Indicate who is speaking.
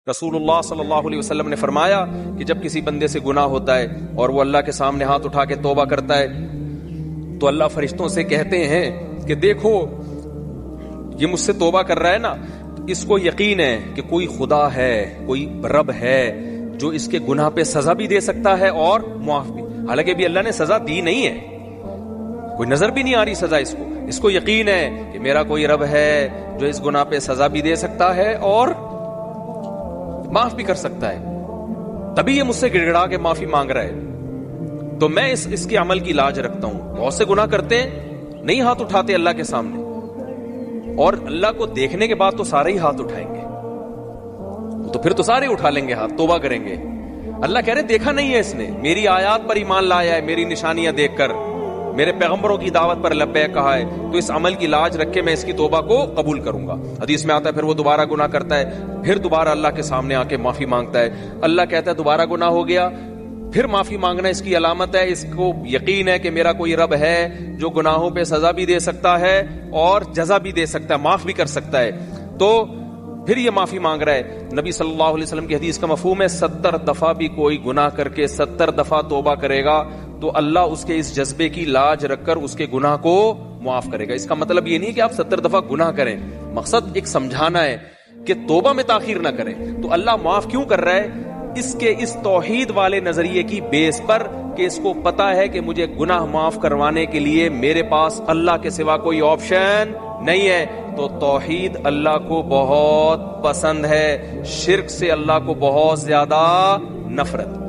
Speaker 1: رسول اللہ صلی اللہ علیہ وسلم نے فرمایا کہ جب کسی بندے سے گناہ ہوتا ہے اور وہ اللہ کے سامنے ہاتھ اٹھا کے توبہ کرتا ہے تو اللہ فرشتوں سے کہتے ہیں کہ دیکھو یہ مجھ سے توبہ کر رہا ہے نا، اس کو یقین ہے کہ کوئی خدا ہے، کوئی رب ہے جو اس کے گناہ پہ سزا بھی دے سکتا ہے اور معاف بھی. حالانکہ ابھی اللہ نے سزا دی نہیں ہے، کوئی نظر بھی نہیں آ رہی سزا اس کو یقین ہے کہ میرا کوئی رب ہے جو اس گناہ پہ سزا بھی دے سکتا ہے اور معاف بھی کر سکتا ہے، تبھی یہ مجھ سے گڑ گڑا کے معافی مانگ رہا ہے. تو میں اس کے عمل کی لاج رکھتا ہوں. بہت سے گناہ کرتے ہیں، نہیں ہاتھ اٹھاتے اللہ کے سامنے، اور اللہ کو دیکھنے کے بعد تو سارے ہی ہاتھ اٹھائیں گے، تو پھر تو سارے اٹھا لیں گے ہاتھ، توبہ کریں گے. اللہ کہہ رہے دیکھا نہیں ہے اس نے، میری آیات پر ایمان لایا ہے، میری نشانیاں دیکھ کر، میرے پیغمبروں کی دعوت پر لبیک کہا ہے، تو اس عمل کی لاج رکھ کے میں اس کی توبہ کو قبول کروں گا. حدیث میں آتا ہے پھر وہ دوبارہ گناہ کرتا ہے، پھر دوبارہ اللہ کے سامنے آ کے معافی مانگتا ہے. اللہ کہتا ہے دوبارہ گناہ ہو گیا، پھر معافی مانگنا اس کی علامت ہے، اس کو یقین ہے کہ میرا کوئی رب ہے جو گناہوں پہ سزا بھی دے سکتا ہے اور جزا بھی دے سکتا ہے، معاف بھی کر سکتا ہے. تو پھر یہ معافی مانگ رہا ہے. نبی صلی اللہ علیہ وسلم کی حدیث کا مفہوم ہے 70 دفعہ بھی کوئی گناہ کر کے 70 دفعہ توبہ کرے گا تو اللہ اس کے اس جذبے کی لاج رکھ کر اس کے گناہ کو معاف کرے گا. اس کا مطلب یہ نہیں کہ آپ 70 دفعہ گناہ کریں، مقصد ایک سمجھانا ہے کہ توبہ میں تاخیر نہ کریں. تو اللہ معاف کیوں کر رہا ہے؟ اس کے اس توحید والے نظریے کی بیس پر کہ اس کو پتا ہے کہ مجھے گناہ معاف کروانے کے لیے میرے پاس اللہ کے سوا کوئی آپشن نہیں ہے. تو توحید اللہ کو بہت پسند ہے، شرک سے اللہ کو بہت زیادہ نفرت.